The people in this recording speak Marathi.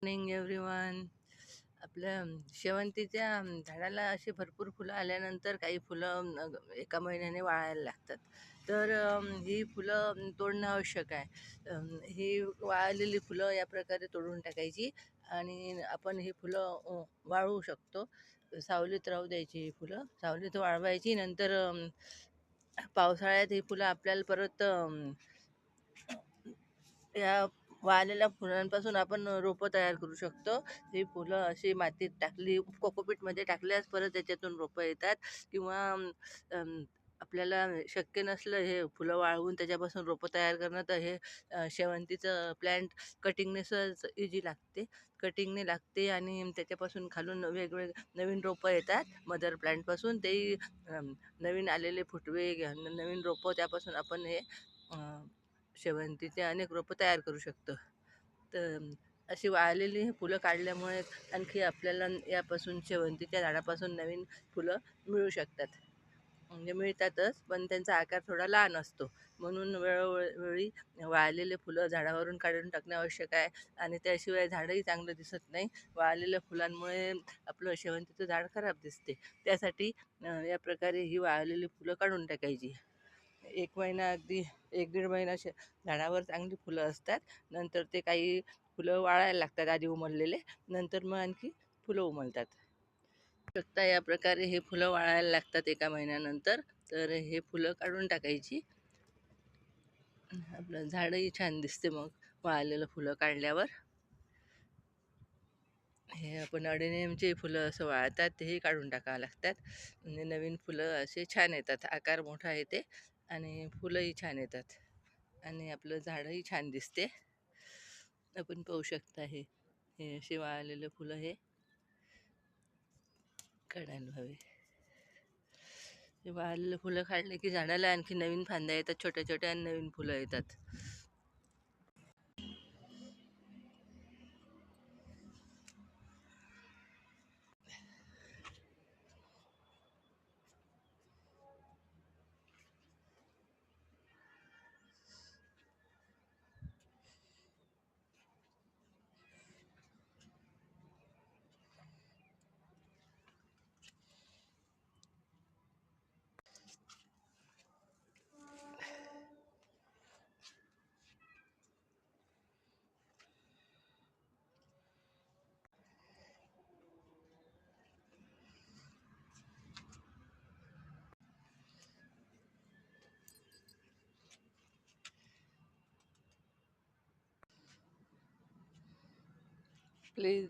Morning everyone. आपल्या शेवंतीच्या झाडाला अशी भरपूर फुलं आल्यानंतर काही फुलं एका महिन्याने वाळायला लागतात. तर ही फुलं तोडणं आवश्यक आहे. ही वाळलेली फुलं या प्रकारे तोडून टाकायची आणि आपण ही फुलं वाळवू शकतो. सावलीत राहू द्यायची ही फुलं, सावलीत वाळवायची. नंतर पावसाळ्यात ही फुलं आपल्याला परत या वाळलेल्या फुलांपासून आपण रोपं तयार करू शकतो. ही फुलं अशी मातीत टाकली, कोकोपीटमध्ये टाकल्यास परत त्याच्यातून रोपं येतात. किंवा आपल्याला शक्य नसलं हे फुलं वाळवून त्याच्यापासून रोपं तयार करणं, तर हे शेवंतीचं प्लॅन्ट कटिंगने सहज इजी लागते. कटिंगने लागते आणि त्याच्यापासून खालून वेगवेगळे नवीन रोपं येतात. मदर प्लॅन्टपासून तेही नवीन आलेले फुटवे, नवीन रोपं, त्यापासून आपण हे शेवंतीचे अनेक रोपं तयार करू शकतो. तर अशी वाळलेली फुलं काढल्यामुळे आणखी आपल्याला यापासून, शेवंतीच्या झाडापासून नवीन फुलं मिळू शकतात. म्हणजे मिळतातच, पण त्यांचा आकार थोडा लहान असतो. म्हणून वेळोवेळी वाळलेले फुलं झाडावरून काढून टाकणे आवश्यक आहे. आणि त्याशिवाय झाडही चांगलं दिसत नाही. वाळलेल्या फुलांमुळे आपलं शेवंतीचं झाड खराब दिसते. त्यासाठी या प्रकारे ही वाळलेली फुलं काढून टाकायची. एक महिना, अगदी 1-1.5 महिना झाडावर चांगली फुलं असतात. नंतर ते काही फुलं वाळायला लागतात आधी उमललेले, नंतर मग आणखी फुलं उमलतात. शकता या प्रकारे हे फुलं वाळायला लागतात एका महिन्यानंतर. तर हे फुलं काढून टाकायची. आपलं झाडही छान दिसते मग वाळलेलं फुलं काढल्यावर. हे आपण अडेनियमचे फुलं असं वाळतात, तेही काढून टाकावं लागतात. म्हणजे नवीन फुलं असे छान येतात, आकार मोठा येते आणि फुलंही छान येतात आणि आपलं झाडही छान दिसते. आपण पाहू शकता हे हे असे वाळलेलं फुलं हे काढायला हवे. हे वाळलेलं फुलं काढले की झाडाला आणखी नवीन फांद्या येतात, छोट्या छोट्या, आणि नवीन फुलं येतात. प्लीज